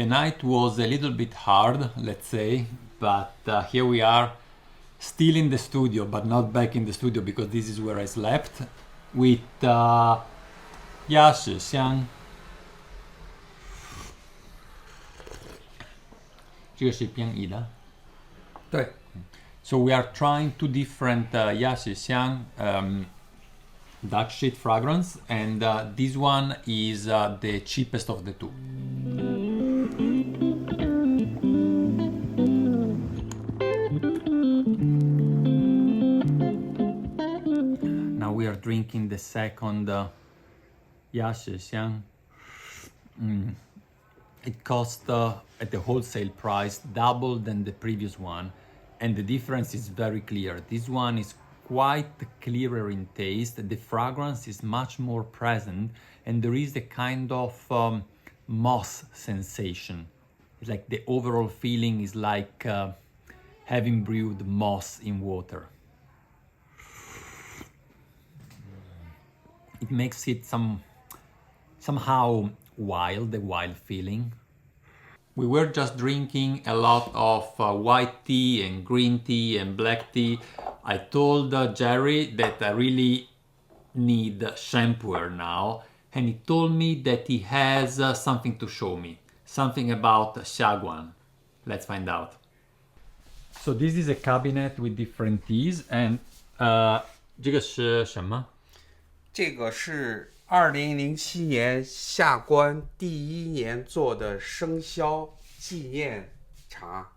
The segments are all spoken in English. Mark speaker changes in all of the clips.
Speaker 1: The night was a little bit hard, let's say, but here we are, still in the studio, but not back in the studio because this is where I slept, with Xiaguan. 这个是便宜的。
Speaker 2: 对。
Speaker 1: So we are trying two different Xiaguan Dutch sheet fragrance, and this one is the cheapest of the two. Now we are drinking the second Xiaguan. It cost at the wholesale price double than the previous one, and the difference is very clear. This one is quite clearer in taste, the fragrance is much more present, and there is a kind of moss sensation. It's like the overall feeling is like having brewed moss in water. It makes it somehow wild, a wild feeling. We were just drinking a lot of white tea and green tea and black tea. I told Jerry that I really need shampooer now, and he told me that he has something to show me, something about Xiaguan. Let's find out. So this is a cabinet with different teas, and 这个是什么？
Speaker 2: 这个是2007年下关第1年做的生肖纪念茶。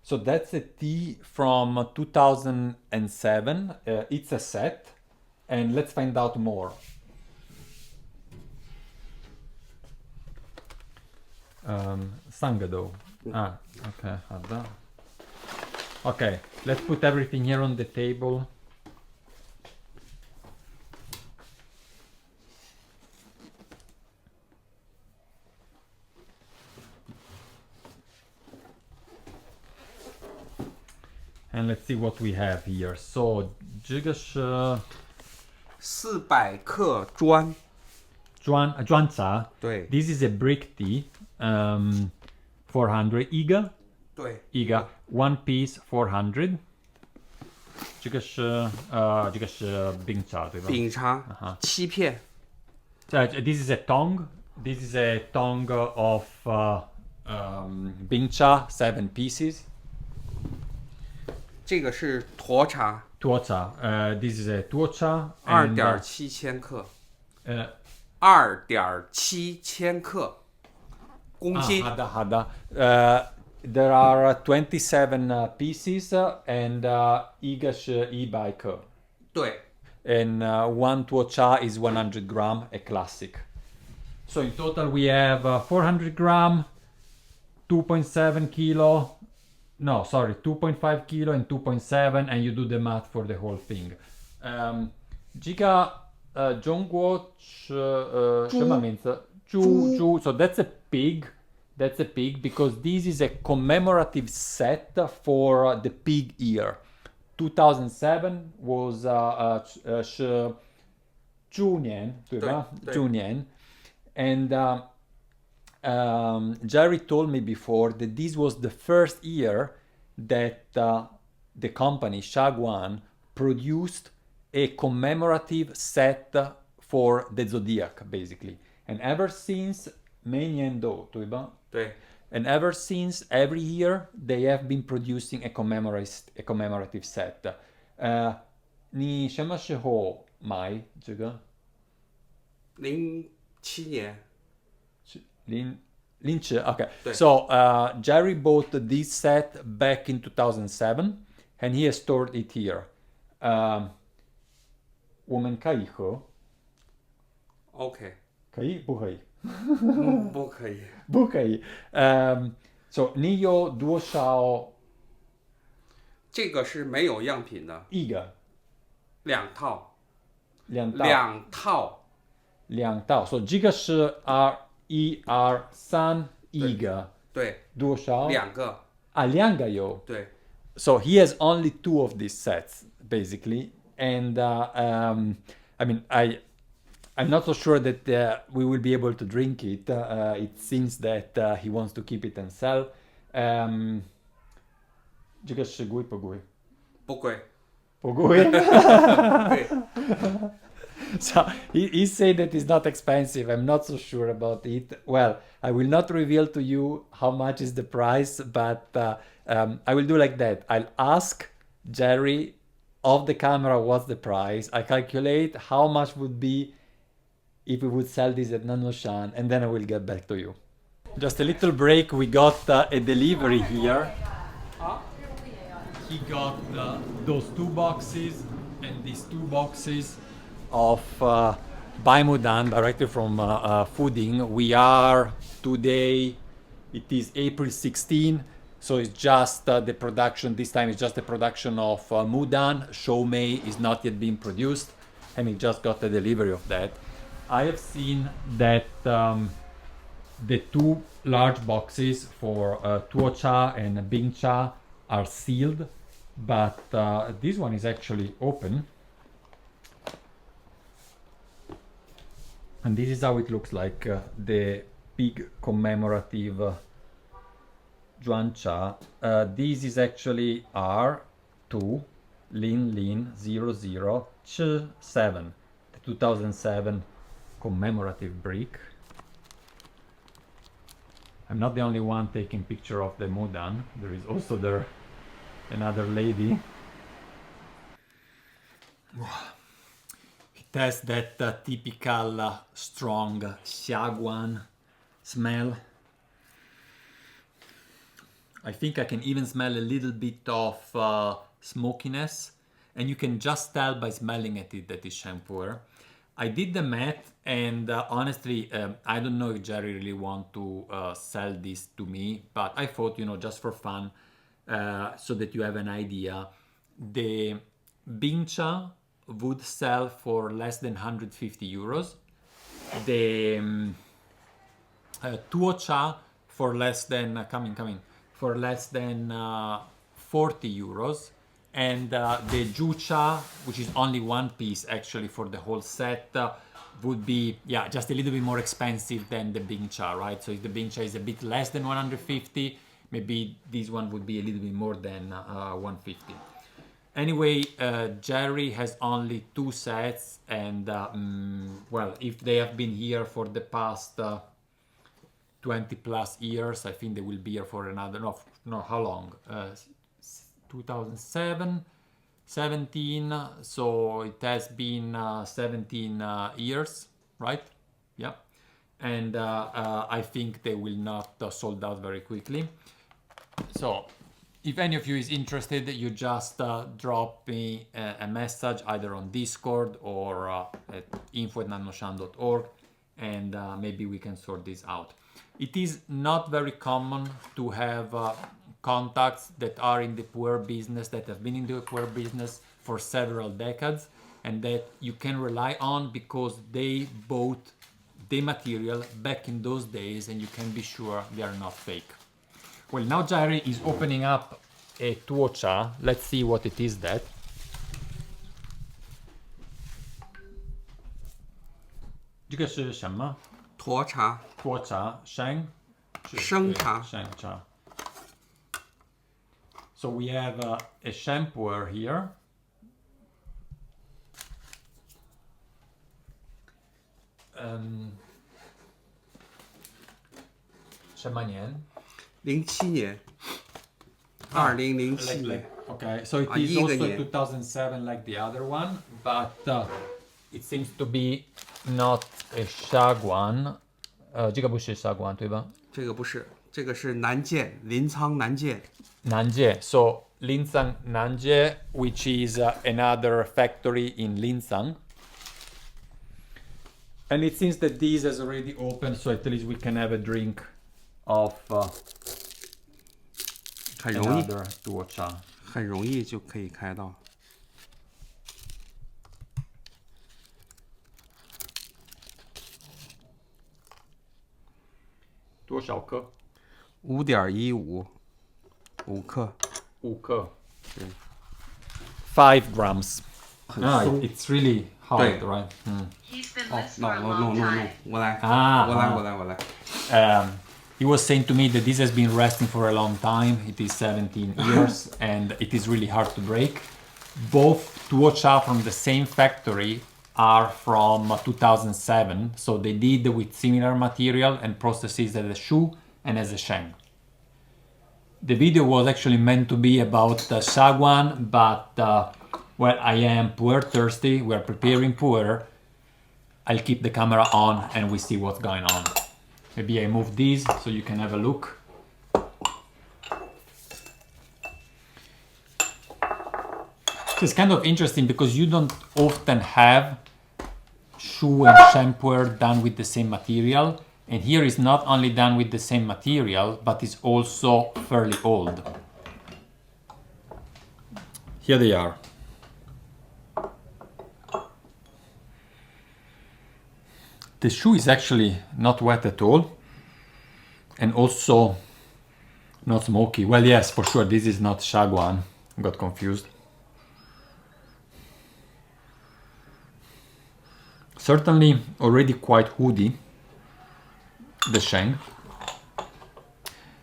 Speaker 1: So that's a tea from 2007. It's a set, and let's find out more. 3个都。OK, 好的。OK, let's put everything here on the table. And let's see what we have here. So, 这个是
Speaker 2: 400克砖
Speaker 1: 茶。
Speaker 2: 对。
Speaker 1: This is a brick tea. 400 iga.
Speaker 2: 对。
Speaker 1: iga. One piece 400. 这个是冰茶对吧？
Speaker 2: 饼茶7片。
Speaker 1: This is a tong. This is a tong of 冰茶 7 pieces.
Speaker 2: 这个是沱茶。
Speaker 1: 沱茶。This is a 沱茶。
Speaker 2: 2.7千克。2.7千克。公斤。好的。
Speaker 1: There are 27 pieces and iga 是100克。
Speaker 2: 对。
Speaker 1: And one 沱茶 is 100 gram, a classic. So in total we have 400 gram, 2.7 kilo. No, sorry, 2.5 kilo and 2.7, and you do the math for the whole thing. 这个中国什么名字？猪。So that's a pig. That's a pig because this is a commemorative set for the pig year. 2007 was 猪年，对吧？猪年。And Jerry told me before that this was the first year that the company Xiaguan produced a commemorative set for the zodiac, basically. And ever since 每年都，对吧？
Speaker 2: 对。
Speaker 1: And ever since, every year they have been producing a commemorative set. 你什么时候买这个
Speaker 2: ？07年。
Speaker 1: 07 okay. So Jerry bought this set back in 2007 and he has stored it here. 我们可以喝
Speaker 2: OK
Speaker 1: 可以不可以
Speaker 2: 不可以
Speaker 1: 不可以So 你有多少
Speaker 2: 这个是没有样品的
Speaker 1: 一个
Speaker 2: 两套
Speaker 1: So 这个是1、2、3一个
Speaker 2: 对
Speaker 1: 多少
Speaker 2: 两个
Speaker 1: 两个有
Speaker 2: 对
Speaker 1: So he has only 2 of these sets basically and I mean I'm not so sure that we will be able to drink it. It seems that he wants to keep it and sell. 这个是贵不贵？
Speaker 2: 不贵。
Speaker 1: 不贵。
Speaker 2: 对。
Speaker 1: So he said that it's not expensive. I'm not so sure about it. Well, I will not reveal to you how much is the price, but I will do like that. I'll ask Jerry off the camera what's the price. I calculate how much would be if we would sell this at nannuoshan, and then I will get back to you. Just a little break. We got a delivery here. He got those 2 boxes and these 2 boxes of Baimudan directly from Fooding. We are today, it is April 16, so it's just the production, this time it's just the production of Mudan. Shoumei is not yet being produced, and we just got the delivery of that. I have seen that the 2 large boxes for Tuocha and Bingcha are sealed, but this one is actually open. And this is how it looks like, the big commemorative Zhuancha. This is actually R2 Lin Lin 00 Ch 7, the 2007 commemorative brick. I'm not the only one taking picture of the Mudan. There is also there another lady. It has that typical strong Xiaguan smell. I think I can even smell a little bit of smokiness, and you can just tell by smelling at it that it's Pu'er. I did the math, and honestly, I don't know if Jerry really want to sell this to me, but I thought, you know, just for fun, so that you have an idea, the Bingcha would sell for less than 150 euros. The Tuocha for less than for less than 40 euros, and the Jucha, which is only 1 piece actually for the whole set, would be just a little bit more expensive than the Bingcha, right? So if the Bingcha is a bit less than 150, maybe this one would be a little bit more than 150. Anyway, Jerry has only 2 sets, and well, if they have been here for the past 20 plus years, I think they will be here for another, no, how long? 2007, 17, so it has been 17 years, right? Yeah, and I think they will not sold out very quickly. So if any of you is interested, you just drop me a message either on Discord or at info@nannuoshan.org, and maybe we can sort this out. It is not very common to have contacts that are in the Pu'er business, that have been in the Pu'er business for several decades, and that you can rely on because they bought the material back in those days, and you can be sure they are not fake. Well, now Jerry is opening up a Tuocha. Let's see what it is that. 这个是什么？
Speaker 2: 沱茶、
Speaker 1: 沱茶、生
Speaker 2: 茶。
Speaker 1: 生茶。So we have a shampoo here.07
Speaker 2: 年2007年
Speaker 1: Okay, so it is also 2007 like the other one, but it seems to be not a Xiaguan. 这个不是 Xiaguan 对吧？
Speaker 2: 这个不是，这个是南界，临沧南界。
Speaker 1: Nanjie, so Linzang Nanjie, which is another factory in Linzang. And it seems that this has already opened, so at least we can have a drink of another Tuocha.
Speaker 2: 很容易就可以开到。
Speaker 1: 多少克
Speaker 2: ？5.15，5克。
Speaker 1: 5克。对。5 grams.
Speaker 2: 很松。
Speaker 1: it's really hard, right?
Speaker 3: He's been
Speaker 2: 哦
Speaker 3: loose
Speaker 2: ，no
Speaker 3: for a
Speaker 2: no
Speaker 3: long
Speaker 2: no no no，
Speaker 3: time.
Speaker 2: 我来，
Speaker 1: 啊
Speaker 2: 我来。
Speaker 1: He was saying to me that this has been resting for a long time. It is 17 years and it is really hard to break. Both tuocha from the same factory are from 2007, so they did with similar material and processes as a Shu and as a Sheng. The video was actually meant to be about Xiaguan, but well, I am Pu'er thirsty. We're preparing Pu'er. I'll keep the camera on and we see what's going on. Maybe I move these so you can have a look. It's kind of interesting because you don't often have Shu and Sheng Pu'er done with the same material. And here is not only done with the same material, but is also fairly old. Here they are. The Shu is actually not wet at all. And also not smoky. Well, yes, for sure, this is not Xiaguan. Got confused. Certainly already quite woody, the Sheng.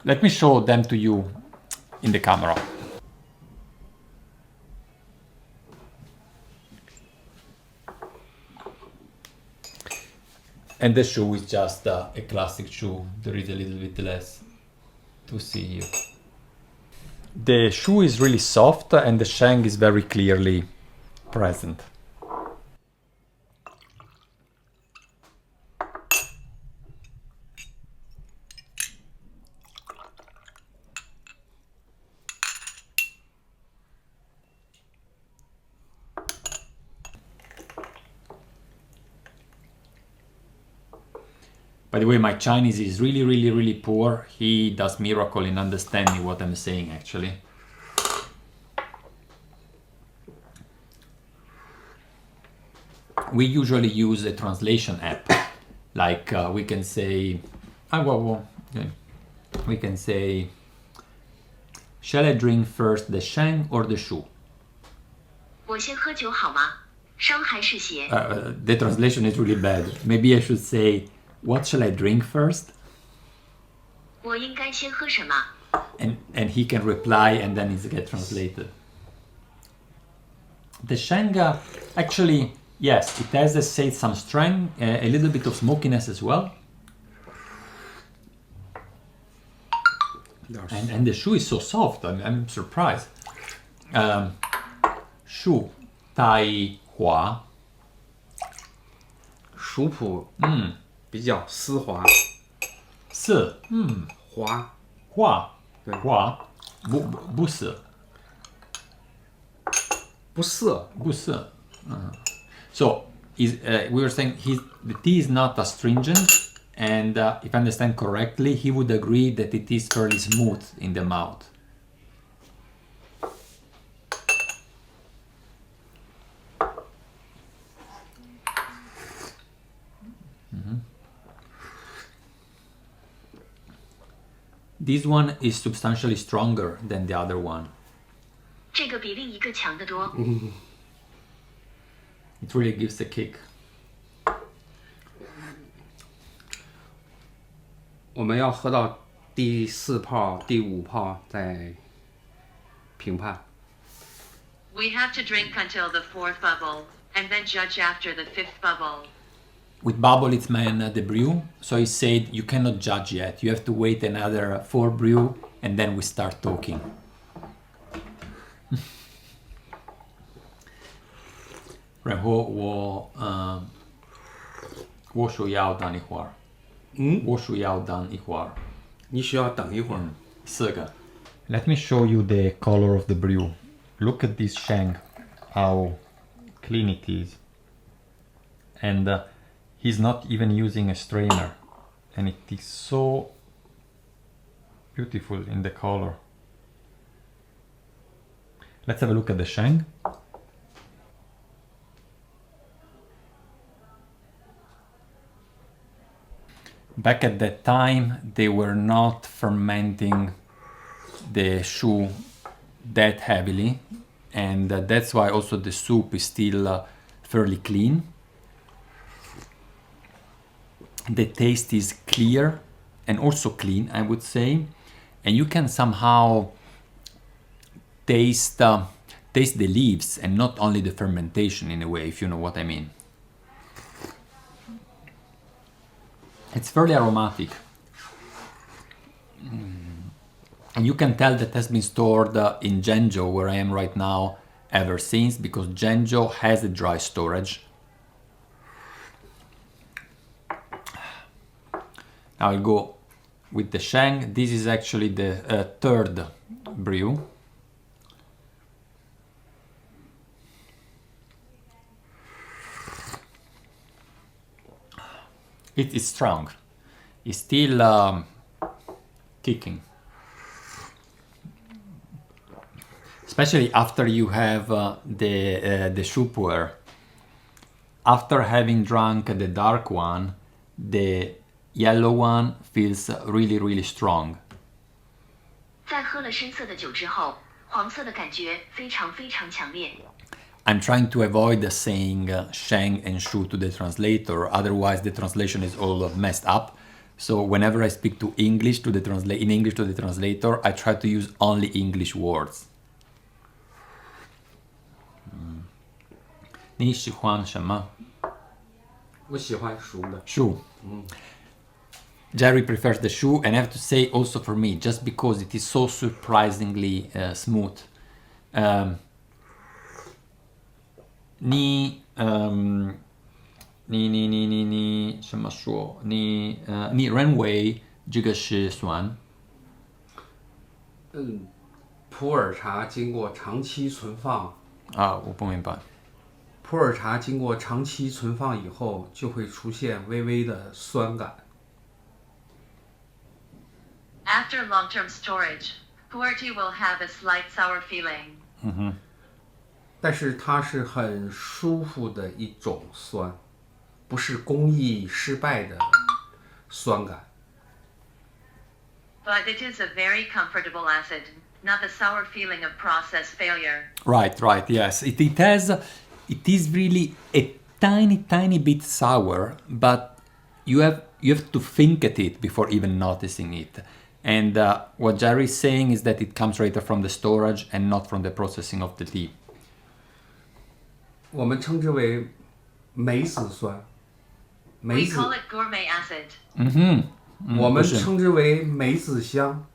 Speaker 1: Let me show them to you in the camera. And the Shu is just a classic Shu. There is a little bit less to see here. The Shu is really soft and the Sheng is very clearly present. By the way, my Chinese is really poor. He does miracle in understanding what I'm saying, actually. We usually use a translation app. Like we can say, we can say, shall I drink first the Sheng or the Shu?
Speaker 3: 我先喝酒好吗？伤还是鞋？
Speaker 1: The translation is really bad. Maybe I should say, what shall I drink first?
Speaker 3: 我应该先喝什么？
Speaker 1: And he can reply and then it gets translated. The Sheng, actually, yes, it has, as said, some strength, a little bit of smokiness as well. And the Shu is so soft, I'm surprised. Shu, Tai Hua.
Speaker 2: 熟普，比较丝滑，
Speaker 1: 是，
Speaker 2: 滑，
Speaker 1: 花，
Speaker 2: 对
Speaker 1: 花，不是，
Speaker 2: 不涩。
Speaker 1: 不是。So we were saying the tea is not astringent, and if I understand correctly, he would agree that it is fairly smooth in the mouth. This one is substantially stronger than the other one.
Speaker 3: 这个比另一个强得多。
Speaker 1: It really gives a kick.
Speaker 2: 我们要喝到第4泡、第5泡再评判。
Speaker 3: We have to drink until the 4th bubble, and then judge after the 5th bubble.
Speaker 1: With bubble, it's meant the brew. So he said you cannot judge yet. You have to wait another 4 brew, and then we start talking. 然后我需要等一会儿。我需要等一会儿。
Speaker 2: 你需要等一会儿。
Speaker 1: 4个。Let me show you the color of the brew. Look at this Sheng, how clean it is. And he's not even using a strainer. And it is so beautiful in the color. Let's have a look at the Sheng. Back at that time, they were not fermenting the Shu that heavily. and that's why also the soup is still fairly clean. The taste is clear and also clean, I would say, and you can somehow taste the leaves and not only the fermentation in a way, if you know what I mean. It's fairly aromatic. And you can tell that has been stored in Zhengzhou, where I am right now, ever since, because Zhengzhou has a dry storage. Now I'll go with the Sheng. This is actually the third brew. It is strong. It's still kicking. Especially after you have the Shu Pu'er. After having drunk the dark one, the yellow one feels really, really strong.
Speaker 4: 在喝了深色的酒之后，黄色的感觉非常非常强烈。
Speaker 1: I'm trying to avoid saying Sheng and Shu to the translator, otherwise the translation is all messed up. So whenever I speak in English to the translator, I try to use only English words. 你喜欢什么？
Speaker 2: 我喜欢熟的。
Speaker 1: Shu. Jerry prefers the Shu, and I have to say also for me, just because it is so surprisingly smooth. 你什么说？你认为这个是酸？
Speaker 2: 普洱茶经过长期存放，
Speaker 1: 我不明白。
Speaker 2: 普洱茶经过长期存放以后，就会出现微微的酸感。
Speaker 3: After long-term storage, puertea will have a slight sour feeling.
Speaker 2: 但是它是很舒服的一种酸，不是工艺失败的酸感。
Speaker 3: But it is a very comfortable acid, not the sour feeling of process failure.
Speaker 1: Right, yes. It is really a tiny bit sour, but you have to think at it before even noticing it. And what Jerry is saying is that it comes right from the storage and not from the processing of the tea.
Speaker 2: 我们称之为梅子酸，
Speaker 3: We
Speaker 2: 梅子
Speaker 3: call it gourmet acid.
Speaker 2: 我们称之为梅子香。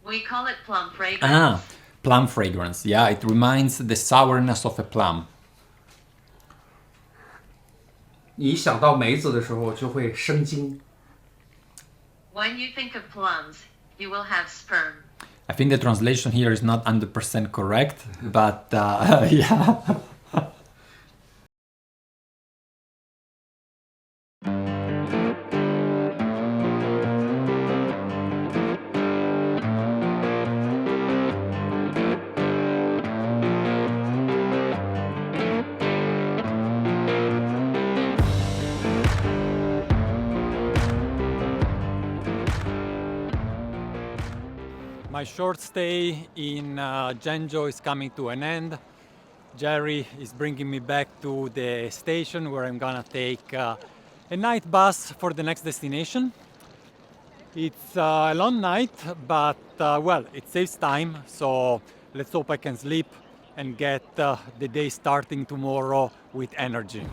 Speaker 3: We call it plum fragrance.
Speaker 1: Plum fragrance. Yeah, it reminds the sourness of a plum.
Speaker 2: 你想到梅子的时候，就会生津。
Speaker 3: When you think of plums, you will have sperm.
Speaker 1: I think the translation here is not 100% correct, but yeah. My short stay in Zhengzhou is coming to an end. Jerry is bringing me back to the station where I'm gonna take a night bus for the next destination. It's a long night, but well, it saves time, so let's hope I can sleep and get the day starting tomorrow with energy.